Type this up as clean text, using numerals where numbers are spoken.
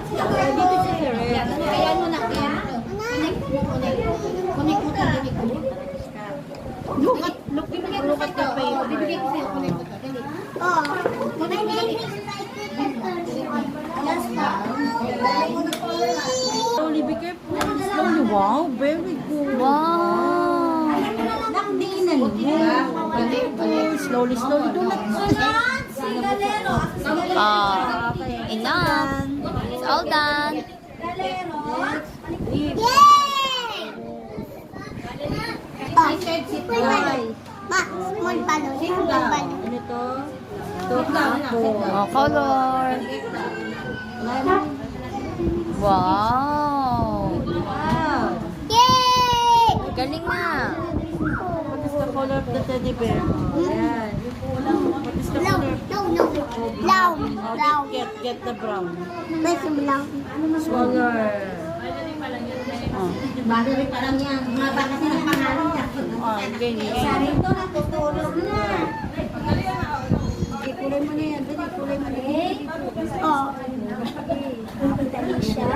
Dito si Tere. Kaya mo na, kaya mo. Connect mo tayo. Look at the paper. Bibigay ko sa'yo, connect mo tayo. Oh. Connect mo tayo. Slowly, be careful. Slowly. Wow, very good. Wow. Nakdikinan mo. Very good. Slowly, slowly. Do not Enough. It's all done. Yay! Oh, small balloon. Ma, small balloon. Small balloon. Ano to? Ito, apple. Oh, color. Wow. Wow. Yay! Galing na. What is the color of the teddy bear? Ayan. What is the Brown. color? No. Brown. Brown. Get the brown. Best brown. Smaller. Bago rin parang yan. Maba kasi ng pangalan niya. Ganyan. Ito na, tutulog na. Kulay mo na yan. Dali, kulay mo na yan. Oh. Ang siya.